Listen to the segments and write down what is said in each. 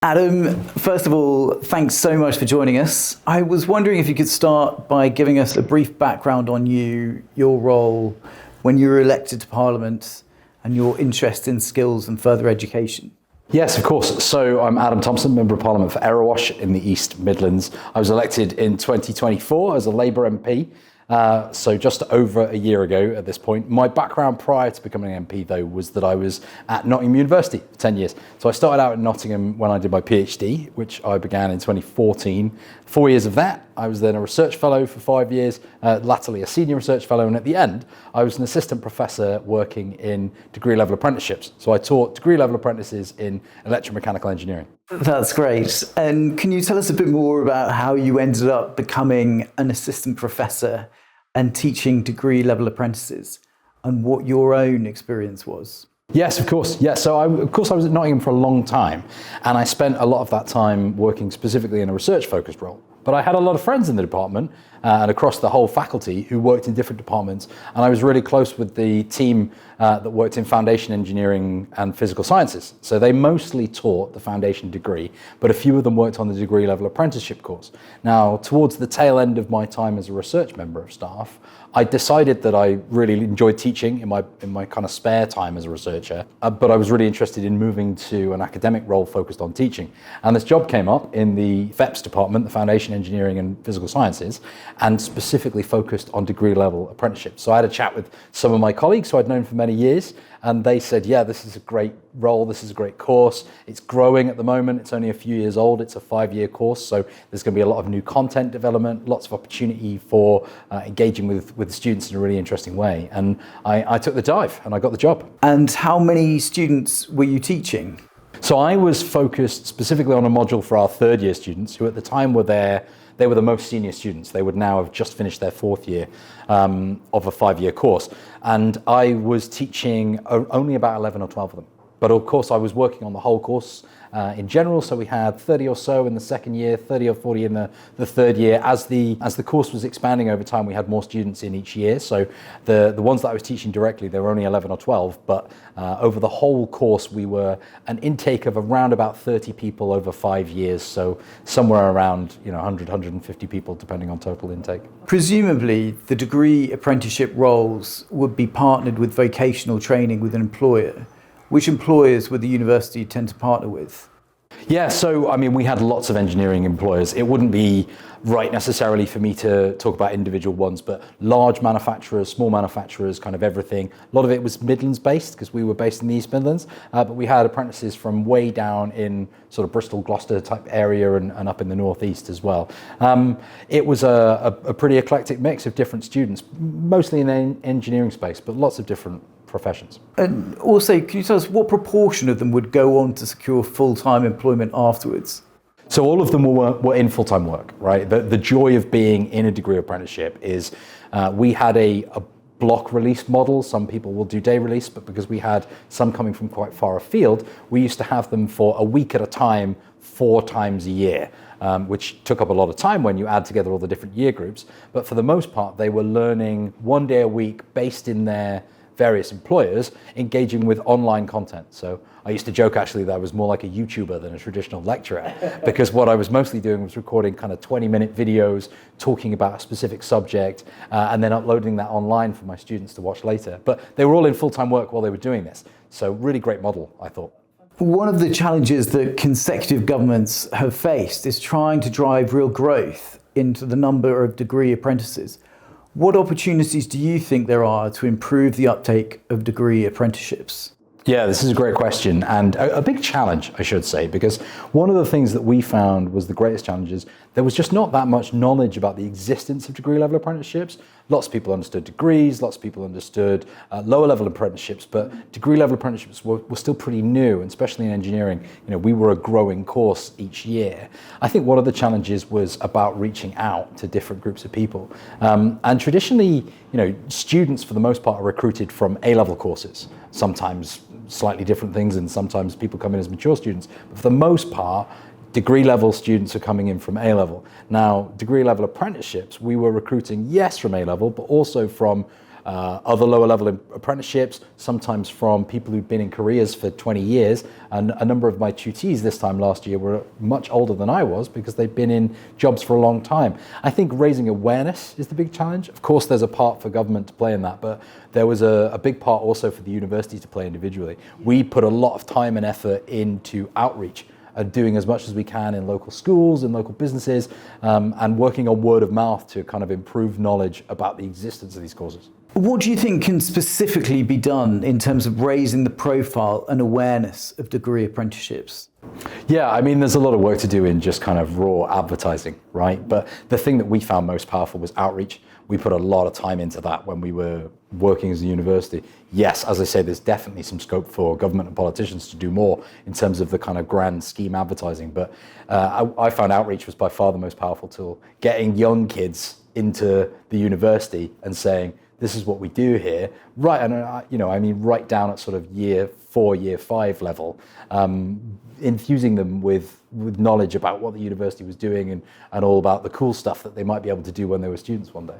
Adam, first of all, thanks so much for joining us. I was wondering if you could start by giving us a brief background on you, your role when you were elected to Parliament, and your interest in skills and further education. Yes, of course. So I'm Adam Thompson, Member of Parliament for Erewash in the East Midlands. I was elected in 2024 as a Labour MP, so just over a year ago at this point. My background prior to becoming an MP, though, was that I was at Nottingham University for 10 years. So I started out at Nottingham when I did my PhD, which I began in 2014. 4 years of that, I was then a research fellow for 5 years, latterly a senior research fellow, and at the end, I was an assistant professor working in degree-level apprenticeships. So I taught degree-level apprentices in electromechanical engineering. That's great. And can you tell us a bit more about how you ended up becoming an assistant professor and teaching degree-level apprentices, and what your own experience was? Yes, of course. Yeah, so I was at Nottingham for a long time, and I spent a lot of that time working specifically in a research-focused role. But I had a lot of friends in the department and across the whole faculty who worked in different departments, and I was really close with the team that worked in foundation engineering and physical sciences. So they mostly taught the foundation degree, but a few of them worked on the degree-level apprenticeship course. Now, towards the tail end of my time as a research member of staff, I decided that I really enjoyed teaching in my kind of spare time as a researcher, but I was really interested in moving to an academic role focused on teaching. And this job came up in the FEPS department, the Foundation Engineering and Physical Sciences, and specifically focused on degree-level apprenticeships. So I had a chat with some of my colleagues who I'd known for many years, and they said, yeah, this is a great role, this is a great course. It's growing at the moment, it's only a few years old, it's a 5-year course, so there's going to be a lot of new content development, lots of opportunity for engaging with the students in a really interesting way. And I took the dive and I got the job. And how many students were you teaching? So I was focused specifically on a module for our third year students who at the time were there. They were the most senior students. They would now have just finished their 4th year of a 5-year course. And I was teaching only about 11 or 12 of them. But of course, I was working on the whole course in general. So we had 30 or so in the second year, 30 or 40 in the third year. As the course was expanding over time, we had more students in each year. So the ones that I was teaching directly, there were only 11 or 12. But over the whole course, we were an intake of around about 30 people over 5 years. So somewhere around 100, 150 people, depending on total intake. Presumably, the degree apprenticeship roles would be partnered with vocational training with an employer. Which employers would the university tend to partner with? Yeah, so I mean, we had lots of engineering employers. It wouldn't be right necessarily for me to talk about individual ones, but large manufacturers, small manufacturers, kind of everything. A lot of it was Midlands based because we were based in the East Midlands, but we had apprentices from way down in sort of Bristol, Gloucester type area and up in the northeast as well. It was a pretty eclectic mix of different students, mostly in the engineering space, but lots of different professions. And also, can you tell us what proportion of them would go on to secure full-time employment afterwards? So all of them were in full-time work, right? The joy of being in a degree apprenticeship is we had a block release model. Some people will do day release, but because we had some coming from quite far afield, we used to have them for a week at a time, 4 times a year. Which took up a lot of time when you add together all the different year groups. But for the most part, they were learning 1 day a week based in their various employers, engaging with online content. So I used to joke actually that I was more like a YouTuber than a traditional lecturer because what I was mostly doing was recording kind of 20-minute videos talking about a specific subject and then uploading that online for my students to watch later. But they were all in full-time work while they were doing this. So really great model, I thought. One of the challenges that consecutive governments have faced is trying to drive real growth into the number of degree apprentices. What opportunities do you think there are to improve the uptake of degree apprenticeships? Yeah, this is a great question and a big challenge, I should say, because one of the things that we found was the greatest challenge is there was just not that much knowledge about the existence of degree-level apprenticeships. Lots of people understood degrees, lots of people understood lower-level apprenticeships, but degree-level apprenticeships were still pretty new, and especially in engineering. We were a growing course each year. I think one of the challenges was about reaching out to different groups of people. And traditionally, students for the most part are recruited from A-level courses, sometimes slightly different things, and sometimes people come in as mature students. But for the most part, degree level students are coming in from A-level. Now, degree level apprenticeships, we were recruiting, yes, from A-level, but also from other lower level apprenticeships, sometimes from people who've been in careers for 20 years. And a number of my tutees this time last year were much older than I was because they've been in jobs for a long time. I think raising awareness is the big challenge. Of course, there's a part for government to play in that, but there was a big part also for the university to play individually. We put a lot of time and effort into outreach, doing as much as we can in local schools and local businesses, and working on word of mouth to kind of improve knowledge about the existence of these courses. What do you think can specifically be done in terms of raising the profile and awareness of degree apprenticeships? Yeah, I mean, there's a lot of work to do in just kind of raw advertising, right? But the thing that we found most powerful was outreach. We put a lot of time into that when we were working as a university. Yes, as I say, there's definitely some scope for government and politicians to do more in terms of the kind of grand scheme advertising. But I found outreach was by far the most powerful tool. Getting young kids into the university and saying, this is what we do here, right? And I mean, right down at sort of year 4, year 5 level, infusing them with knowledge about what the university was doing and all about the cool stuff that they might be able to do when they were students one day.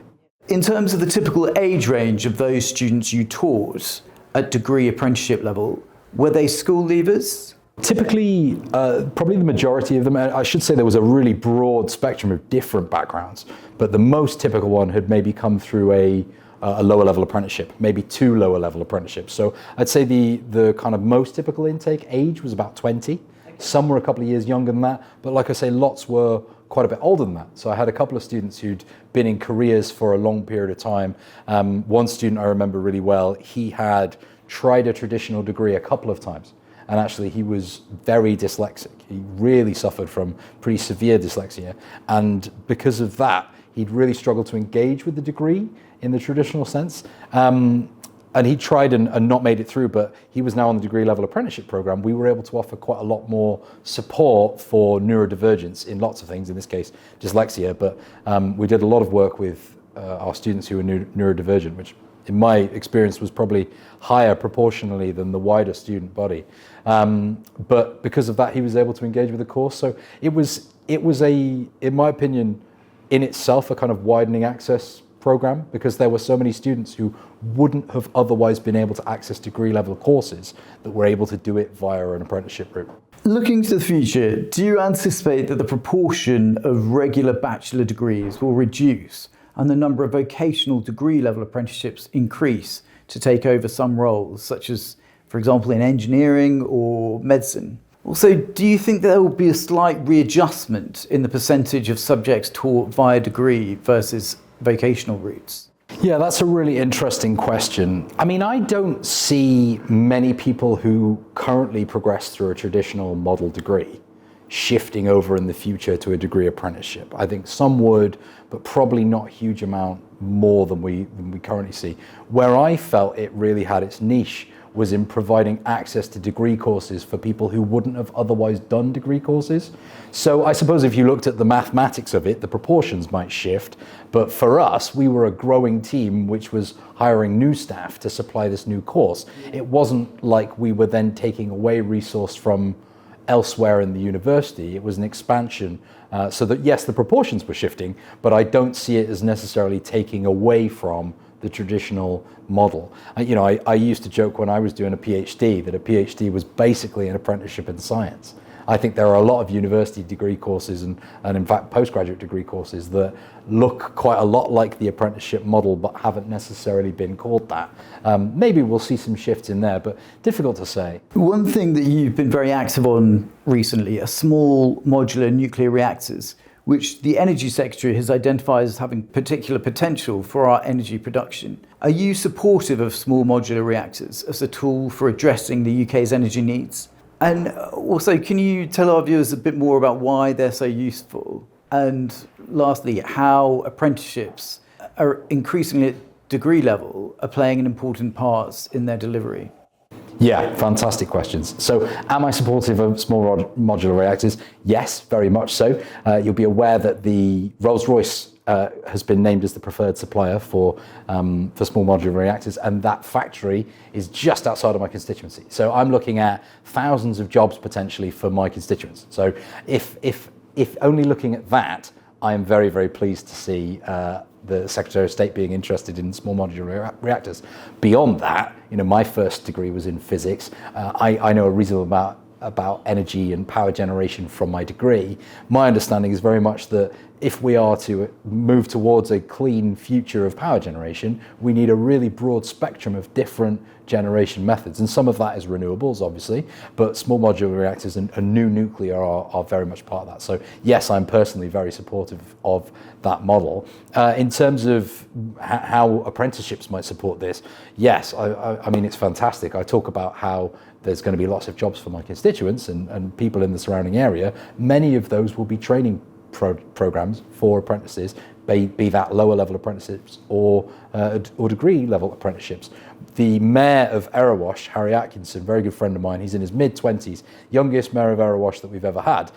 In terms of the typical age range of those students you taught at degree apprenticeship level, were they school leavers? Typically, probably the majority of them. I should say there was a really broad spectrum of different backgrounds, but the most typical one had maybe come through a lower level apprenticeship, maybe 2 lower level apprenticeships. So I'd say the kind of most typical intake age was about 20. Some were a couple of years younger than that, but like I say, lots were quite a bit older than that. So I had a couple of students who'd been in careers for a long period of time. One student I remember really well, he had tried a traditional degree a couple of times. And actually he was very dyslexic. He really suffered from pretty severe dyslexia. And because of that, he'd really struggled to engage with the degree in the traditional sense. And he tried and not made it through, but he was now on the degree level apprenticeship program. We were able to offer quite a lot more support for neurodivergence in lots of things, in this case, dyslexia. But we did a lot of work with our students who were neurodivergent, which in my experience was probably higher proportionally than the wider student body. But because of that, he was able to engage with the course. So it was in my opinion, in itself, a kind of widening access program, because there were so many students who wouldn't have otherwise been able to access degree level courses that were able to do it via an apprenticeship route. Looking to the future, do you anticipate that the proportion of regular bachelor degrees will reduce and the number of vocational degree level apprenticeships increase to take over some roles, such as, for example, in engineering or medicine? Also, do you think there will be a slight readjustment in the percentage of subjects taught via degree versus vocational routes? Yeah, that's a really interesting question. I mean, I don't see many people who currently progress through a traditional model degree shifting over in the future to a degree apprenticeship. I think some would, but probably not a huge amount more than we currently see. Where I felt it really had its niche was in providing access to degree courses for people who wouldn't have otherwise done degree courses. So I suppose if you looked at the mathematics of it, the proportions might shift. But for us, we were a growing team which was hiring new staff to supply this new course. It wasn't like we were then taking away resource from elsewhere in the university. It was an expansion. So that yes, the proportions were shifting, but I don't see it as necessarily taking away from the traditional model. I used to joke when I was doing a PhD that a PhD was basically an apprenticeship in science. I think there are a lot of university degree courses and in fact postgraduate degree courses that look quite a lot like the apprenticeship model but haven't necessarily been called that. Maybe we'll see some shifts in there, but difficult to say. One thing that you've been very active on recently are small modular nuclear reactors, which the Energy Secretary has identified as having particular potential for our energy production. Are you supportive of small modular reactors as a tool for addressing the UK's energy needs? And also, can you tell our viewers a bit more about why they're so useful? And lastly, how apprenticeships are increasingly at degree level are playing an important part in their delivery? Yeah, fantastic questions. So am I supportive of small modular reactors? Yes, very much so. You'll be aware that the Rolls-Royce has been named as the preferred supplier for small modular reactors, and that factory is just outside of my constituency. So I'm looking at thousands of jobs potentially for my constituents. So if only looking at that, I am very, very pleased to see the Secretary of State being interested in small modular reactors. Beyond that, my first degree was in physics. I know a reasonable amount about energy and power generation from my degree. My understanding is very much that if we are to move towards a clean future of power generation, we need a really broad spectrum of different generation methods. And some of that is renewables, obviously, but small modular reactors and new nuclear are very much part of that. So yes, I'm personally very supportive of that model. In terms of how apprenticeships might support this, yes, I mean, it's fantastic. I talk about how there's going to be lots of jobs for my constituents and people in the surrounding area. Many of those will be training programs for apprentices, be that lower level apprenticeships or degree level apprenticeships. The mayor of Erewash, Harry Atkinson, very good friend of mine, he's in his mid-20s, youngest mayor of Erewash that we've ever had.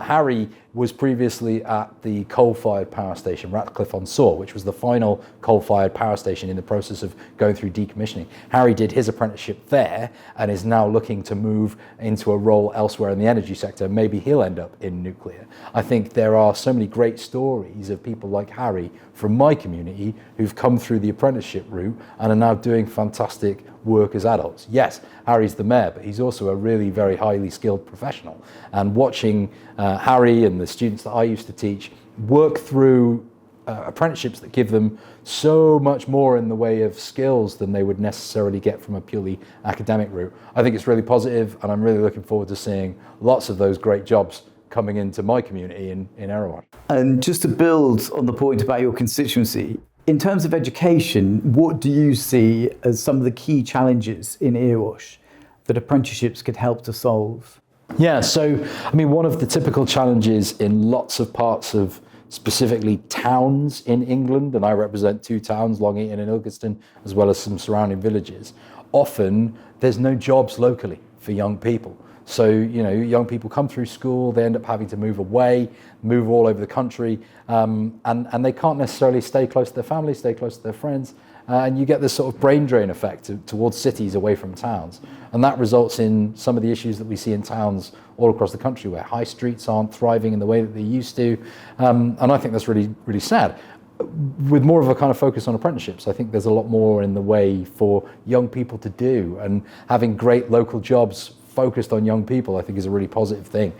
Harry was previously at the coal-fired power station, Ratcliffe-on-Soar, which was the final coal-fired power station in the process of going through decommissioning. Harry did his apprenticeship there and is now looking to move into a role elsewhere in the energy sector. Maybe he'll end up in nuclear. I think there are so many great stories of people like Harry from my community who've come through the apprenticeship route and are now doing fantastic work as adults. Yes, Harry's the mayor, but he's also a really very highly skilled professional. And watching Harry and the students that I used to teach work through apprenticeships that give them so much more in the way of skills than they would necessarily get from a purely academic route, I think it's really positive, and I'm really looking forward to seeing lots of those great jobs coming into my community in Erewash. And just to build on the point about your constituency, in terms of education, what do you see as some of the key challenges in Erewash that apprenticeships could help to solve? Yeah, so, I mean, one of the typical challenges in lots of parts of specifically towns in England, and I represent 2 towns, Long Eaton and Ilkeston, as well as some surrounding villages, often there's no jobs locally for young people. So, young people come through school, they end up having to move away, move all over the country, and they can't necessarily stay close to their family, stay close to their friends, and you get this sort of brain drain effect towards cities away from towns. And that results in some of the issues that we see in towns all across the country where high streets aren't thriving in the way that they used to. And I think that's really, really sad. With more of a kind of focus on apprenticeships, I think there's a lot more in the way for young people to do, and having great local jobs focused on young people, I think, is a really positive thing,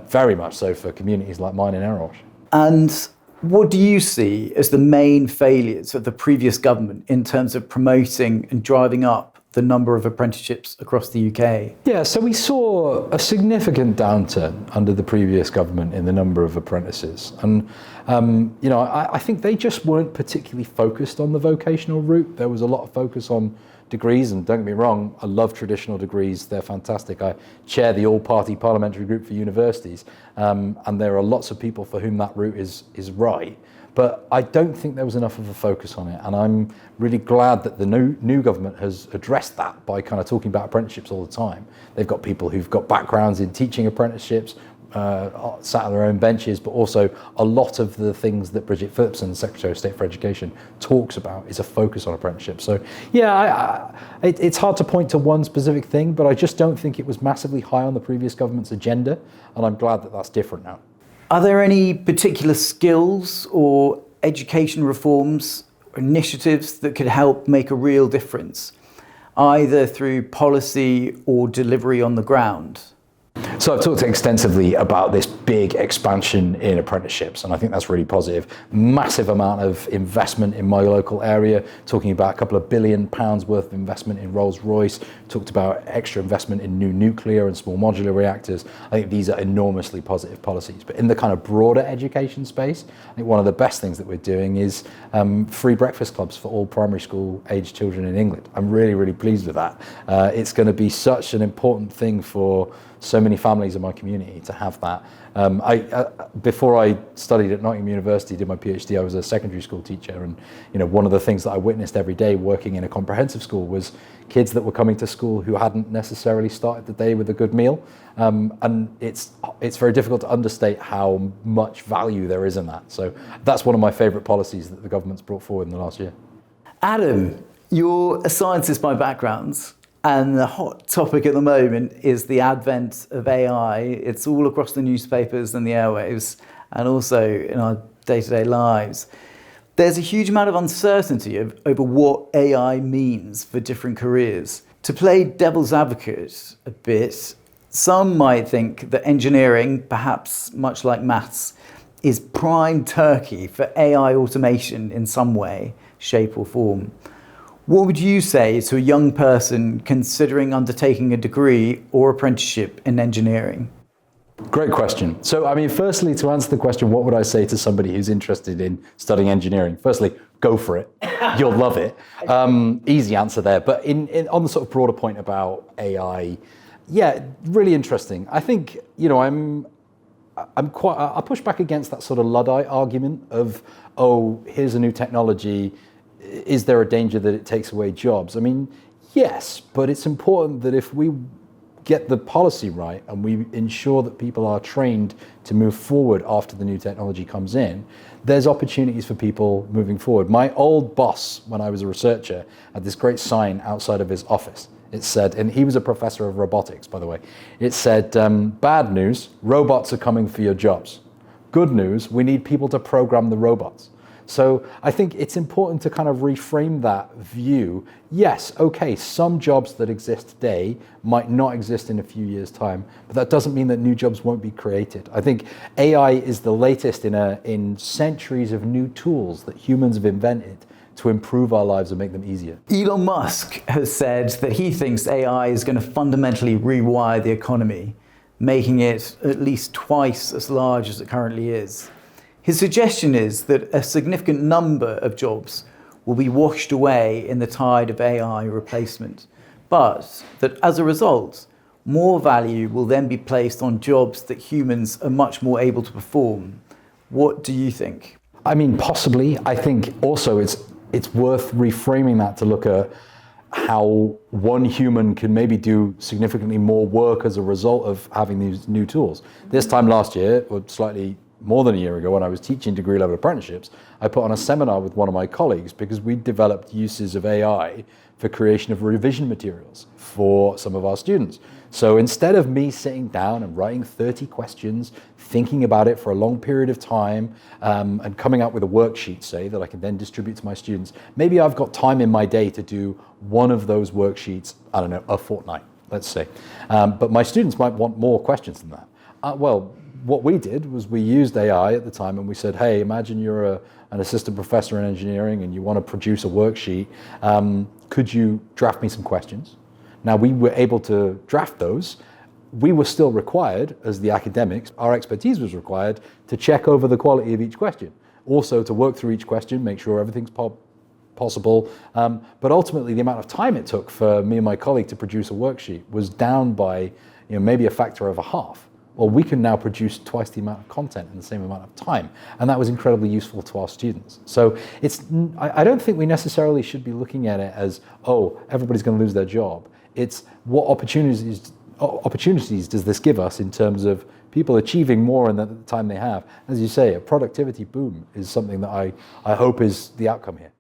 very much so for communities like mine in Erewash. And what do you see as the main failures of the previous government in terms of promoting and driving up the number of apprenticeships across the UK? Yeah, so we saw a significant downturn under the previous government in the number of apprentices. And, I think they just weren't particularly focused on the vocational route. There was a lot of focus on degrees, and don't get me wrong, I love traditional degrees, they're fantastic. I chair the all-party parliamentary group for universities, and there are lots of people for whom that route is right. But I don't think there was enough of a focus on it, and I'm really glad that the new government has addressed that by kind of talking about apprenticeships all the time. They've got people who've got backgrounds in teaching apprenticeships, sat on their own benches, but also a lot of the things that Bridget Phillipson, Secretary of State for Education, talks about is a focus on apprenticeships. So yeah, it's hard to point to one specific thing, but I just don't think it was massively high on the previous government's agenda, and I'm glad that that's different now. Are there any particular skills or education reforms or initiatives that could help make a real difference, either through policy or delivery on the ground? So I've talked extensively about this big expansion in apprenticeships, and I think that's really positive. Massive amount of investment in my local area, talking about a couple of £1 billion worth of investment in Rolls-Royce, talked about extra investment in new nuclear and small modular reactors. I think these are enormously positive policies. But in the kind of broader education space, I think one of the best things that we're doing is free breakfast clubs for all primary school aged children in England. I'm really, really pleased with that. It's going to be such an important thing for so many families in my community to have that. Before I studied at Nottingham University, did my PhD, I was a secondary school teacher, and one of the things that I witnessed every day working in a comprehensive school was kids that were coming to school who hadn't necessarily started the day with a good meal, and it's very difficult to understate how much value there is in that. So that's one of my favourite policies that the government's brought forward in the last year. Adam, you're a scientist by background, and the hot topic at the moment is the advent of AI. It's all across the newspapers and the airwaves, and also in our day-to-day lives. There's a huge amount of uncertainty over what AI means for different careers. To play devil's advocate a bit, some might think that engineering, perhaps much like maths, is prime turkey for AI automation in some way, shape or form. What would you say to a young person considering undertaking a degree or apprenticeship in engineering? Great question. So, I mean, firstly, to answer the question, what would I say to somebody who's interested in studying engineering? Firstly, go for it. You'll love it. Easy answer there. But on the sort of broader point about AI, yeah, really interesting. I think, I push back against that sort of Luddite argument of, oh, here's a new technology. Is there a danger that it takes away jobs? I mean, yes, but it's important that if we get the policy right and we ensure that people are trained to move forward after the new technology comes in, there's opportunities for people moving forward. My old boss, when I was a researcher, had this great sign outside of his office. It said, and he was a professor of robotics, by the way, it said, bad news, robots are coming for your jobs. Good news, we need people to program the robots. So I think it's important to kind of reframe that view. Yes, okay, some jobs that exist today might not exist in a few years' time, but that doesn't mean that new jobs won't be created. I think AI is the latest in centuries of new tools that humans have invented to improve our lives and make them easier. Elon Musk has said that he thinks AI is going to fundamentally rewire the economy, making it at least twice as large as it currently is. His suggestion is that a significant number of jobs will be washed away in the tide of AI replacement, but that as a result, more value will then be placed on jobs that humans are much more able to perform. What do you think? I mean, possibly. I think also it's worth reframing that to look at how one human can maybe do significantly more work as a result of having these new tools. This time last year, or slightly more than a year ago, when I was teaching degree level apprenticeships, I put on a seminar with one of my colleagues because we developed uses of AI for creation of revision materials for some of our students. So instead of me sitting down and writing 30 questions, thinking about it for a long period of time, and coming up with a worksheet, say, that I can then distribute to my students, maybe I've got time in my day to do one of those worksheets, I don't know, a fortnight, let's say. But my students might want more questions than that. What we did was we used AI at the time and we said, hey, imagine you're an assistant professor in engineering and you want to produce a worksheet. Could you draft me some questions? Now, we were able to draft those. We were still required, as the academics, our expertise was required to check over the quality of each question. Also to work through each question, make sure everything's possible. But ultimately, the amount of time it took for me and my colleague to produce a worksheet was down by maybe a factor of a half. Well, we can now produce twice the amount of content in the same amount of time. And that was incredibly useful to our students. So I don't think we necessarily should be looking at it as, oh, everybody's going to lose their job. It's what opportunities does this give us in terms of people achieving more in the time they have. As you say, a productivity boom is something that I hope is the outcome here.